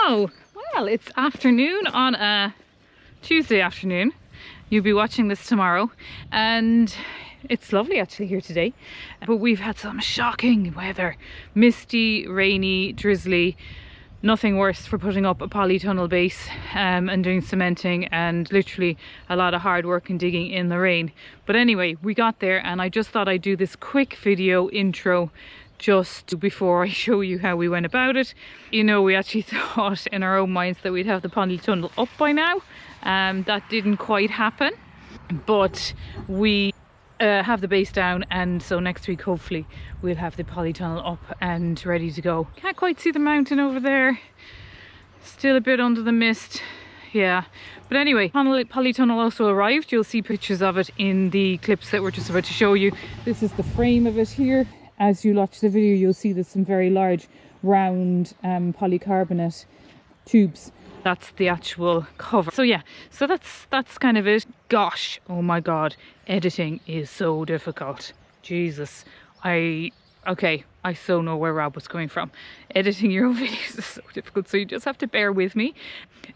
Hello! Well, it's afternoon on a Tuesday afternoon. You'll be watching this tomorrow, and it's lovely actually here today. But we've had some shocking weather. Misty, rainy, drizzly. Nothing worse for putting up a polytunnel base and doing cementing, and literally a lot of hard work and digging in the rain. But anyway, we got there, and I just thought I'd do this quick video intro just before I show you how we went about it. You know, we actually thought in our own minds that we'd have the polytunnel up by now. That didn't quite happen, but we have the base down, and so next week hopefully we'll have the polytunnel up and ready to go. Can't quite see the mountain over there, still a bit under the mist, yeah. But anyway, polytunnel also arrived. You'll see pictures of it in the clips that we're just about to show you. This is the frame of it here. As you watch the video, you'll see there's some very large round polycarbonate tubes. That's the actual cover. So yeah, so that's kind of it. Gosh, oh my god, editing is so difficult. Jesus, I so know where Rob was coming from. Editing your own videos is so difficult, so you just have to bear with me.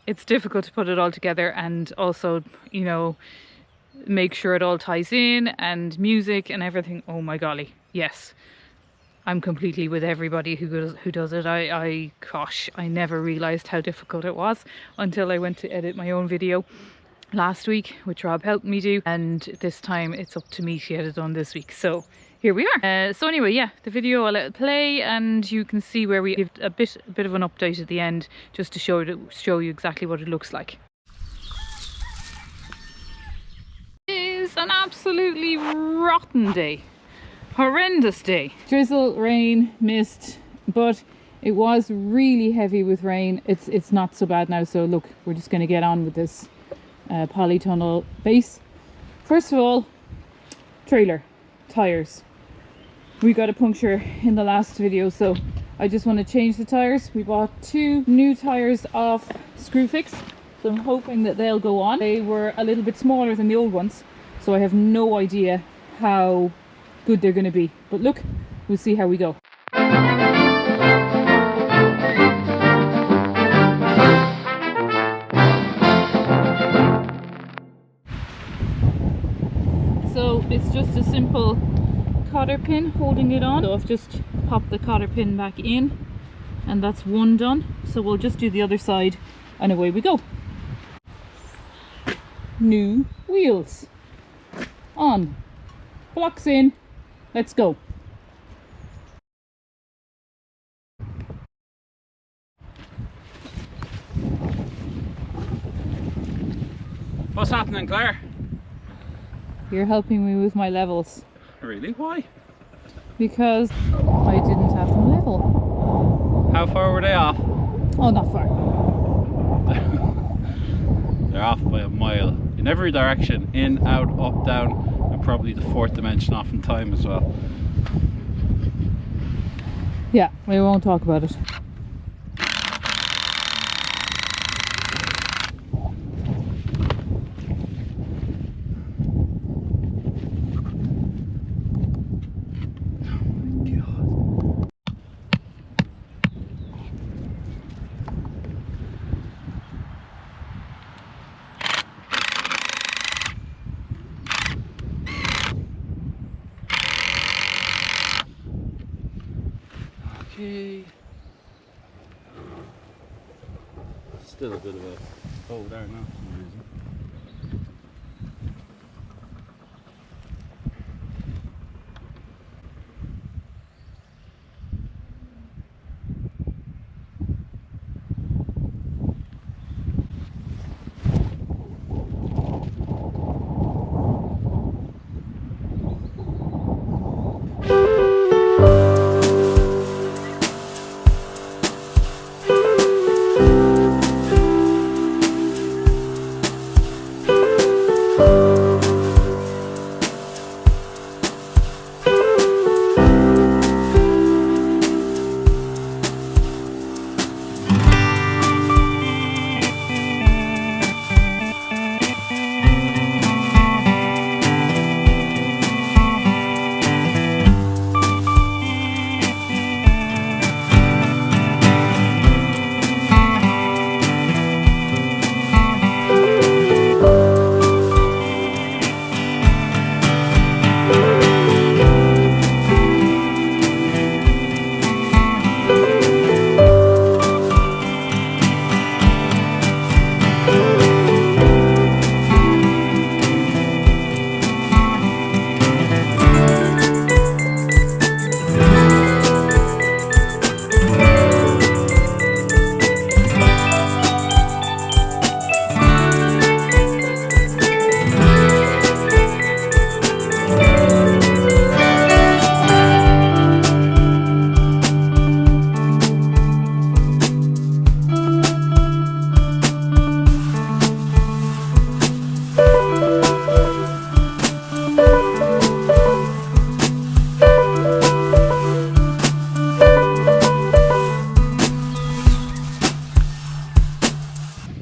It's difficult to put it all together, and also, you know, make sure it all ties in, and music and everything. Oh my golly, yes. I'm completely with everybody who does it. Gosh, I never realised how difficult it was until I went to edit my own video last week, which Rob helped me do, and this time it's up to me to get it done this week. So here we are. So anyway, yeah, the video I'll let it play, and you can see where we give a bit of an update at the end, just to show you exactly what it looks like. It is an absolutely rotten day. Horrendous day. Drizzle, rain, mist, but it was really heavy with rain. It's not so bad now, so look, we're just going to get on with this polytunnel base. First of all, trailer tires. We got a puncture in the last video, so I just want to change the tires. We bought 2 new tires off Screwfix, so I'm hoping that they'll go on. They were a little bit smaller than the old ones, so I have no idea how good they're going to be, but look, we'll see how we go. So it's just a simple cotter pin holding it on. So I've just popped the cotter pin back in, and that's one done. So we'll just do the other side, and away we go. New wheels on, blocks in. Let's go. What's happening, Claire? You're helping me with my levels. Really? Why? Because I didn't have them level. How far were they off? Oh, not far. They're off by a mile. In every direction. In, out, up, down. Probably the 4th dimension off in time as well. Yeah, we won't talk about it. Okay. Still a bit of a hole there now for some reason.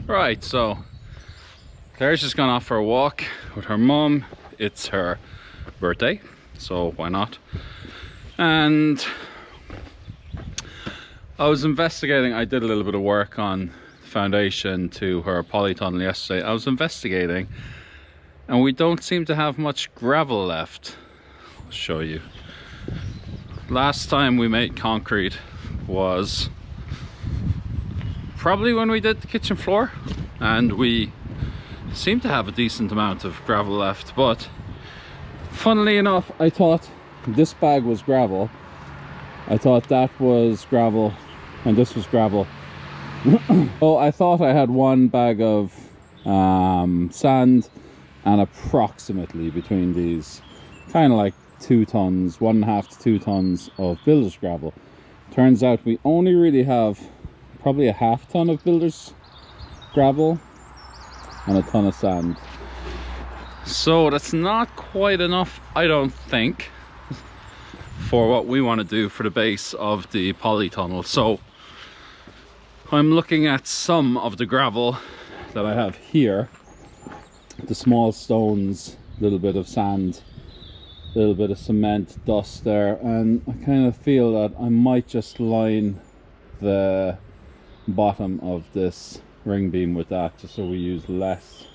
Right, so Claire's just gone off for a walk with her mum. It's her birthday, so why not? And I was investigating, I did a little bit of work on the foundation to her polytunnel yesterday. I was investigating and we don't seem to have much gravel left. I'll show you. Last time we made concrete was probably when we did the kitchen floor, and we seem to have a decent amount of gravel left, but funnily enough, I thought this bag was gravel. I thought that was gravel and this was gravel. Oh, I thought I had one bag of sand and approximately between these kind of like 2 tons, 1.5 to 2 tons of builder's gravel. Turns out we only really have probably a half ton of builder's gravel and a ton of sand. So that's not quite enough, I don't think, for what we want to do for the base of the polytunnel. So I'm looking at some of the gravel that I have here, the small stones, a little bit of sand, a little bit of cement, dust there, and I kind of feel that I might just line the bottom of this ring beam with that, just so we use less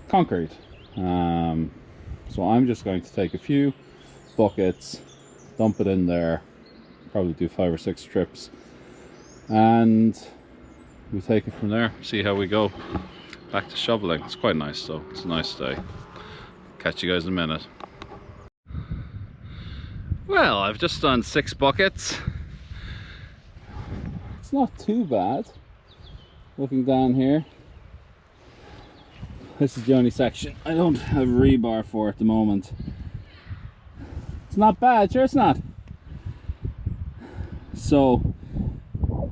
concrete. So I'm just going to take a few buckets, dump it in there, probably do 5 or 6 trips, and we take it from there, see how we go. Back to shoveling. It's quite nice though, it's a nice day. Catch you guys in a minute. Well, I've just done 6 buckets. It's not too bad. Looking down here, this is the only section I don't have rebar for at the moment. It's not bad, sure it's not. So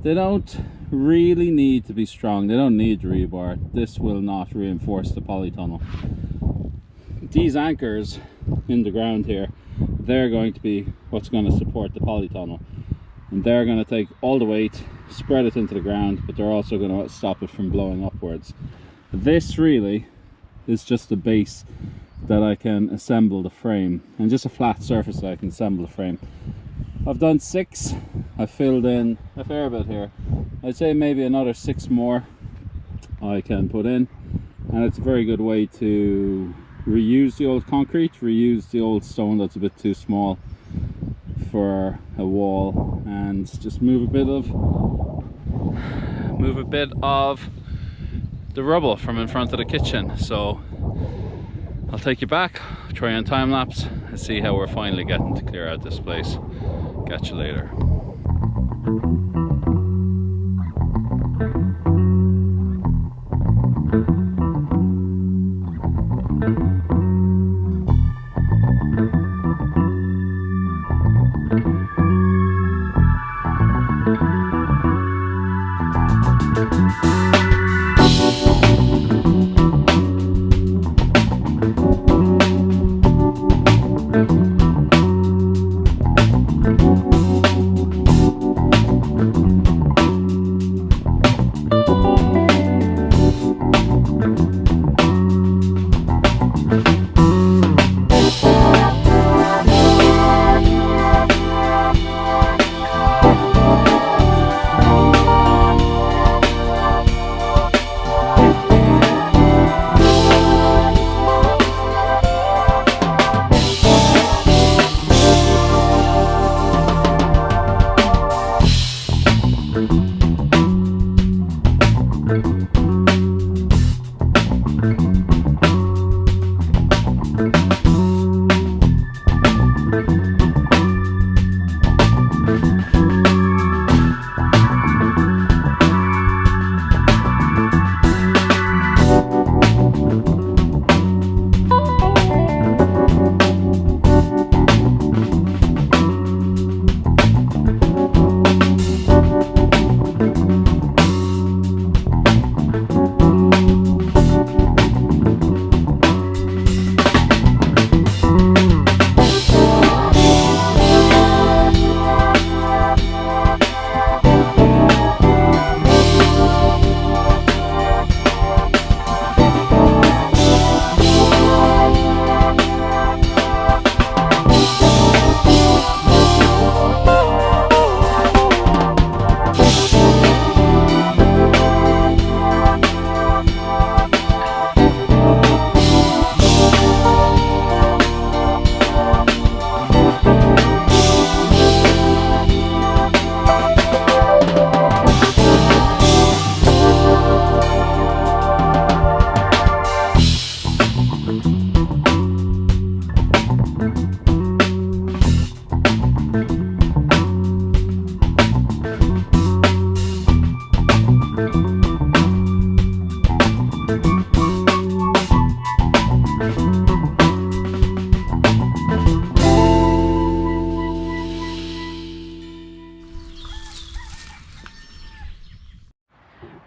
they don't really need to be strong, they don't need rebar. This will not reinforce the polytunnel. These anchors in the ground here, they're going to be what's going to support the polytunnel, and they're going to take all the weight, spread it into the ground, but they're also going to stop it from blowing upwards. This really is just a base that I can assemble the frame, and just a flat surface that I can assemble the frame. I've done 6, I've filled in a fair bit here. I'd say maybe another 6 more I can put in, and it's a very good way to reuse the old concrete, reuse the old stone that's a bit too small for a wall, and just move a bit of the rubble from in front of the kitchen. So I'll take you back, try on time lapse, and see how we're finally getting to clear out this place. Catch you later.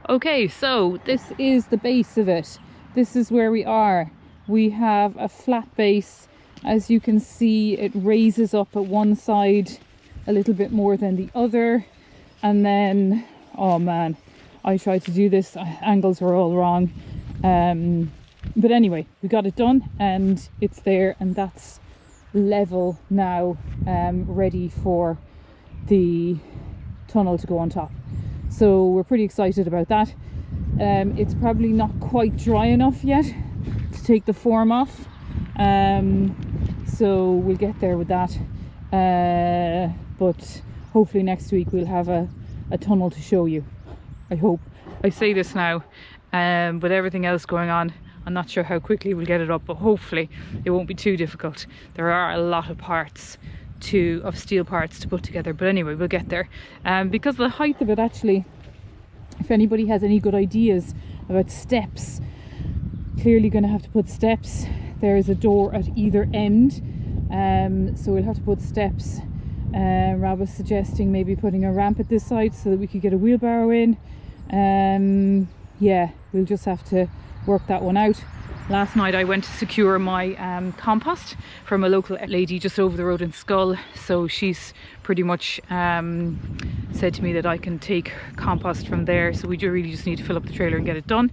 Okay, so this is the base of it. This is where we are. We have a flat base. As you can see, it raises up at one side a little bit more than the other. And then, oh man, I tried to do this, angles were all wrong. But anyway, we got it done and it's there, and that's level now, ready for the tunnel to go on top. So we're pretty excited about that. It's probably not quite dry enough yet to take the form off, so we'll get there with that, but hopefully next week we'll have a tunnel to show you. I hope. I say this now, with everything else going on, I'm not sure how quickly we'll get it up, but hopefully it won't be too difficult. There are a lot of parts of steel parts to put together, but anyway, we'll get there. Because of the height of it, actually, if anybody has any good ideas about steps, clearly going to have to put steps. There is a door at either end, so we'll have to put steps. Rob was suggesting maybe putting a ramp at this side so that we could get a wheelbarrow in. Yeah, we'll just have to work that one out. Last night I went to secure my compost from a local lady just over the road in Skull, so she's pretty much said to me that I can take compost from there, so we really just need to fill up the trailer and get it done.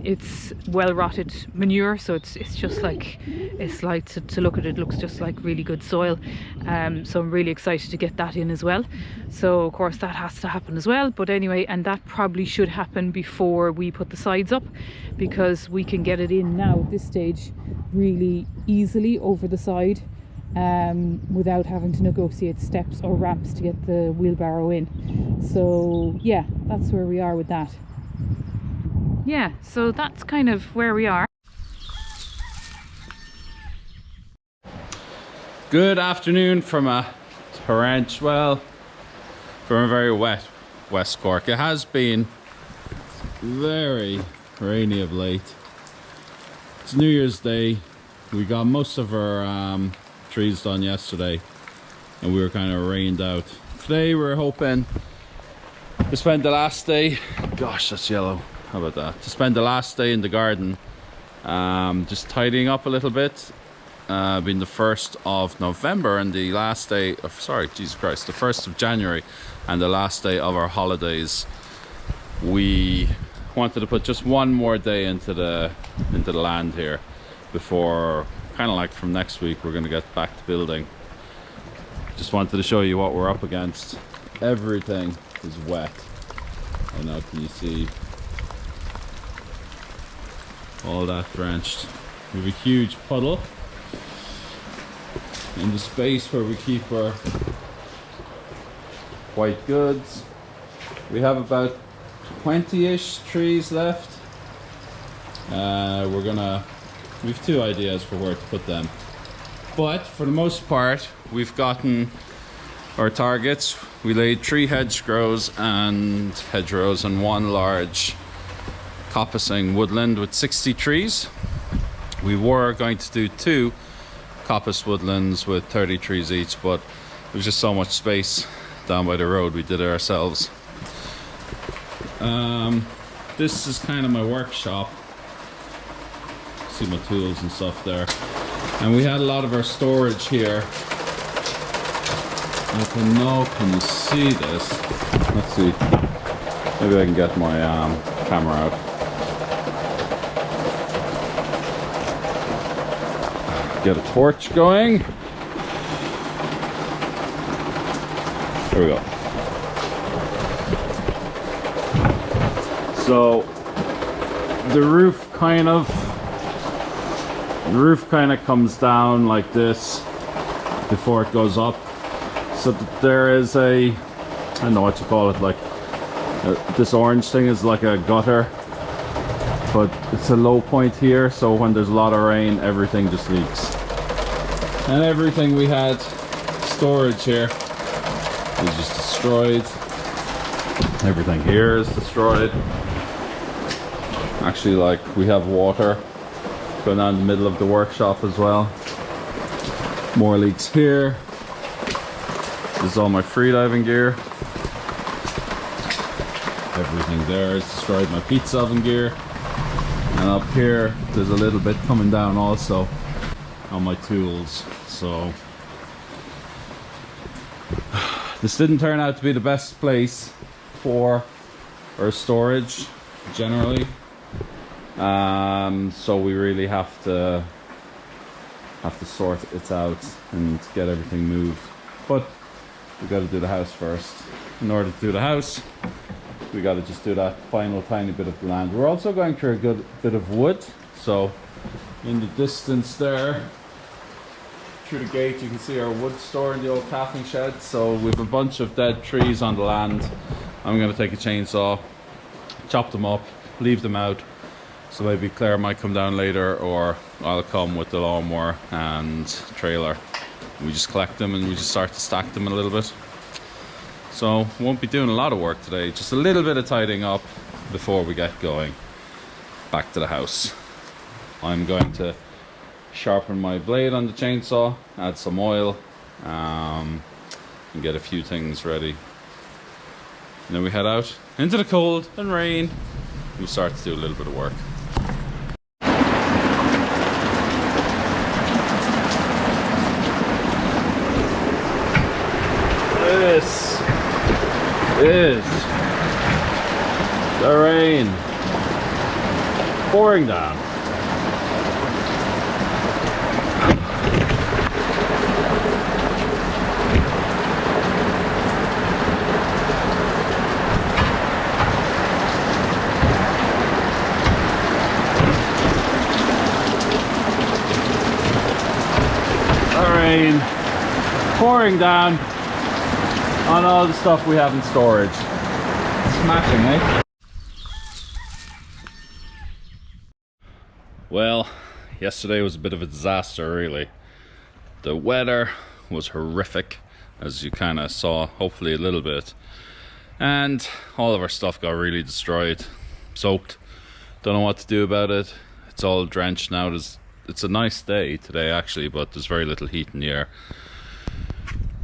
It's well rotted manure, so it's just like, it's like to look at it, looks just like really good soil, so I'm really excited to get that in as well. So of course that has to happen as well, but anyway, and that probably should happen before we put the sides up, because we can get it in now at this stage really easily over the side, without having to negotiate steps or ramps to get the wheelbarrow in. So yeah, that's where we are with that. Yeah, so that's kind of where we are. Good afternoon from a from a very wet West Cork. It has been very rainy of late. It's New Year's Day. We got most of our trees done yesterday and we were kind of rained out. Today we're hoping to spend the last day, gosh that's yellow, how about that, to spend the last day in the garden, just tidying up a little bit, being the 1st of November and the last day of, sorry, Jesus Christ, the 1st of January and the last day of our holidays. We wanted to put just one more day into the land here before, kind of like from next week, we're going to get back to building. Just wanted to show you what we're up against. Everything is wet. I know, can you see all that drenched? We have a huge puddle in the space where we keep our white goods. We have about 20-ish trees left. We have two ideas for where to put them, but for the most part we've gotten our targets. We laid 3 hedgerows and one large coppicing woodland with 60 trees. We were going to do 2 coppice woodlands with 30 trees each, but there was just so much space down by the road, we did it ourselves. This is kind of my workshop. See my tools and stuff there, and we had a lot of our storage here. I don't know, can you see this? Let's see, maybe I can get my camera out. Get a torch going. There we go. So the roof kind of comes down like this before it goes up, so that there is I don't know what you call it, like this orange thing is like a gutter, but it's a low point here, so when there's a lot of rain everything just leaks. And everything we had storage here is just destroyed. Everything here is destroyed. Actually, like, we have water going down the middle of the workshop as well. More leaks here. This is all my freediving gear. everything there. It's destroyed my pizza oven gear. And up here, there's a little bit coming down also on my tools. So this didn't turn out to be the best place for our storage generally. So we really have to sort it out and get everything moved. But we got to do the house first. In order to do the house, we got to just do that final tiny bit of the land. We're also going through a good bit of wood. So in the distance there, through the gate, you can see our wood store in the old calving shed. So we have a bunch of dead trees on the land. I'm going to take a chainsaw, chop them up, leave them out. So maybe Claire might come down later, or I'll come with the lawnmower and trailer. We just collect them and we just start to stack them a little bit. So won't be doing a lot of work today, just a little bit of tidying up before we get going back to the house. I'm going to sharpen my blade on the chainsaw, add some oil, and get a few things ready. And then we head out into the cold and rain. We start to do a little bit of work. This is the rain pouring down. The rain pouring down on all the stuff we have in storage. Smashing, eh? Well, yesterday was a bit of a disaster, really. The weather was horrific, as you kind of saw, hopefully a little bit. And all of our stuff got really destroyed, soaked. Don't know what to do about it. It's all drenched now. It's a nice day today, actually, but there's very little heat in the air.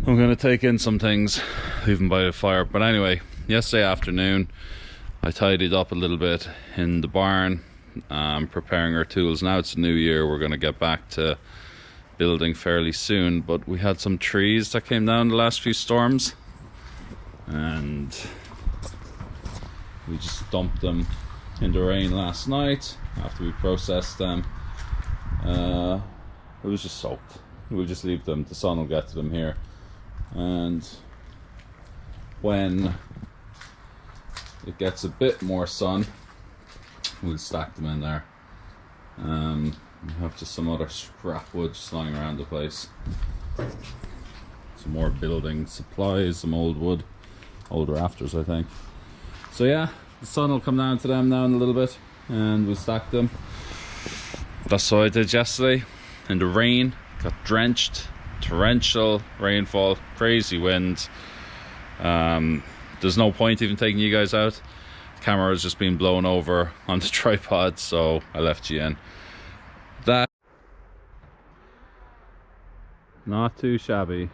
I'm going to take in some things, leave them by the fire. But anyway, yesterday afternoon, I tidied up a little bit in the barn, preparing our tools. Now it's a new year, we're going to get back to building fairly soon. But we had some trees that came down the last few storms, and we just dumped them in the rain last night after we processed them. It was just soaked. We'll just leave them, the sun will get to them here. And when it gets a bit more sun, we'll stack them in there. We have just some other scrap wood just lying around the place. Some more building supplies, some old wood, old rafters, I think. So yeah, the sun will come down to them now in a little bit, and we'll stack them. That's what I did yesterday in the rain. Got drenched. Torrential rainfall, crazy wind. There's no point even taking you guys out. The camera has just been blown over on the tripod, so I left you in. That not too shabby.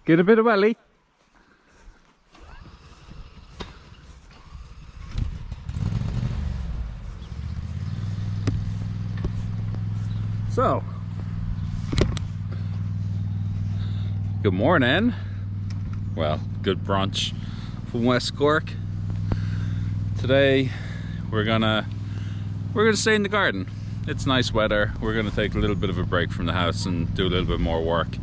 Get a bit of welly. So, good morning. Well, good brunch from West Cork. Today we're gonna stay in the garden. It's nice weather. We're gonna take a little bit of a break from the house and do a little bit more work.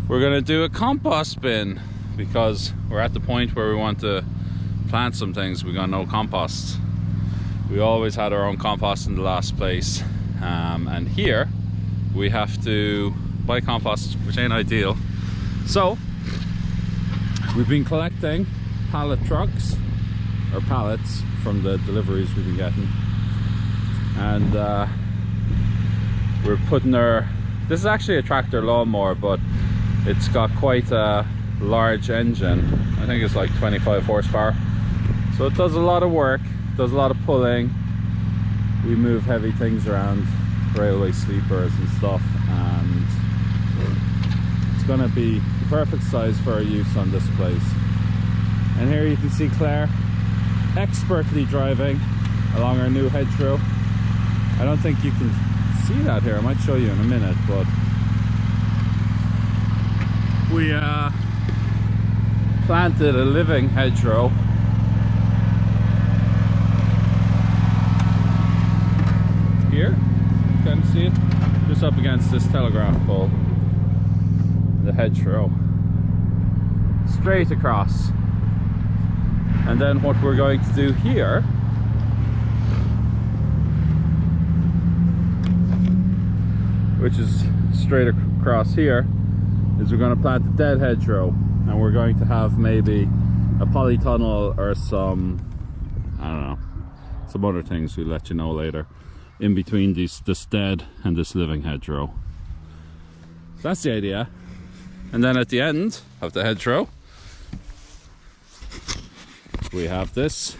We're gonna do a compost bin because we're at the point where we want to plant some things. We got no compost. We always had our own compost in the last place. And here we have to buy compost, which ain't ideal. So we've been collecting pallet trucks or pallets from the deliveries we've been getting, and we're putting this is actually a tractor lawnmower, but it's got quite a large engine. I think it's like 25 horsepower, so it does a lot of work, does a lot of pulling. We move heavy things around, railway sleepers and stuff, and it's going to be the perfect size for our use on this place. And here you can see Claire expertly driving along our new hedgerow. I don't think you can see that here, I might show you in a minute, but we planted a living hedgerow here. You can see it just up against this telegraph pole, the hedgerow, straight across. And then what we're going to do here which is straight across here, is we're going to plant a dead hedgerow, and we're going to have maybe a polytunnel or some, I don't know, some other things we'll let you know later, in between this dead and this living hedgerow. So that's the idea. And then at the end of the hedgerow we have this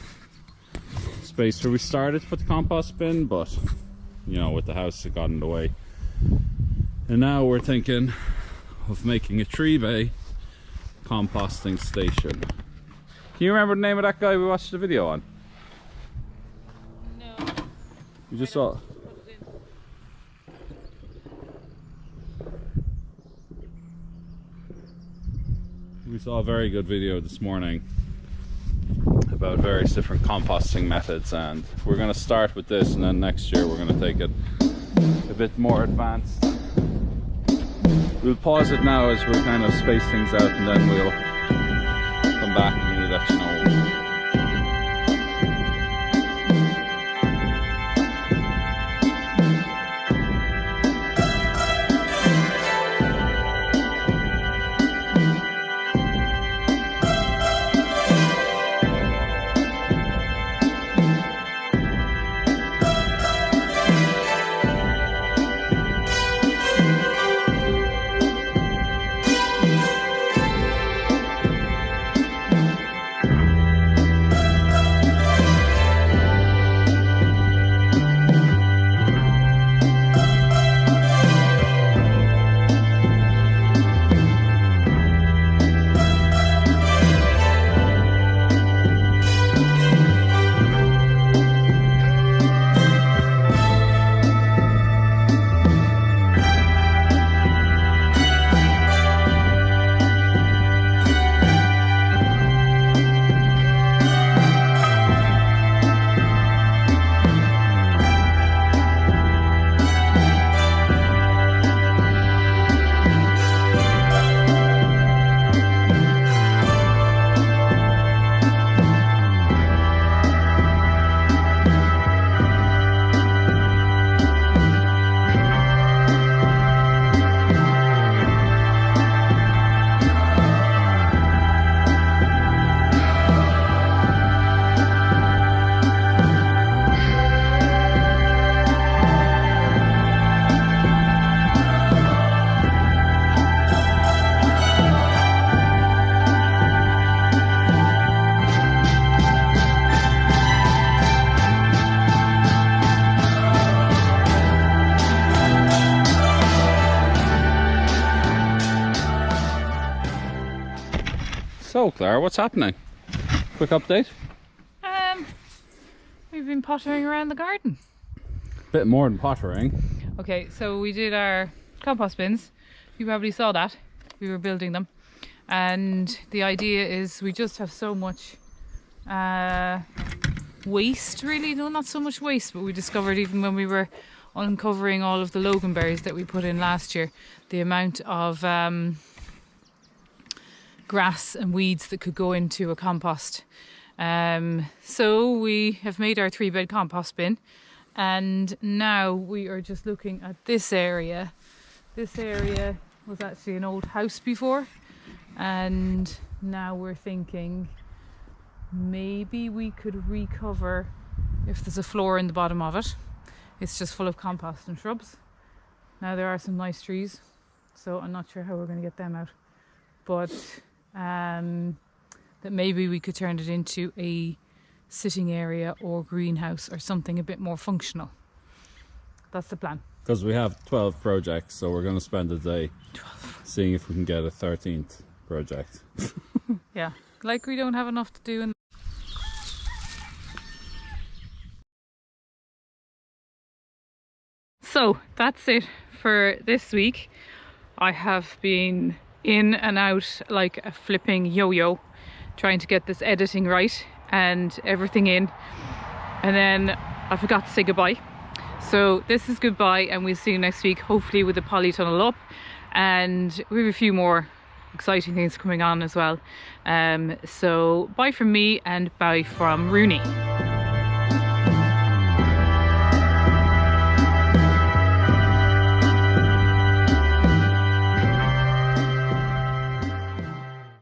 space where we started to put the compost bin, but you know, with the house it got in the way. And now we're thinking of making a 3-bay composting station. Can you remember the name of that guy we watched the video on? No. You just saw. We saw a very good video this morning about various different composting methods, and we're going to start with this, and then next year we're going to take it a bit more advanced. We'll pause it now as we're kind of space things out, and then we'll come back and we'll let you know. So Claire, what's happening? Quick update? We've been pottering around the garden. Bit more than pottering. Okay, so we did our compost bins. You probably saw that. We were building them. And the idea is we just have so much waste, really. No, not so much waste, but we discovered even when we were uncovering all of the loganberries that we put in last year, the amount of grass and weeds that could go into a compost. So we have made our 3-bed compost bin, and now we are just looking at this area. This area was actually an old house before, and now we're thinking maybe we could recover if there's a floor in the bottom of it. It's just full of compost and shrubs. Now there are some nice trees, so I'm not sure how we're going to get them out, but that maybe we could turn it into a sitting area or greenhouse or something a bit more functional. That's the plan. because we have 12 projects, so we're going to spend the day 12. seeing if we can get a 13th project. Yeah, like we don't have enough to do. So that's it for this week. I have been in and out like a flipping yo-yo trying to get this editing right and everything in, and then I forgot to say goodbye. So this is goodbye, and we'll see you next week, hopefully with the polytunnel up, and we have a few more exciting things coming on as well. So bye from me and bye from Rooney.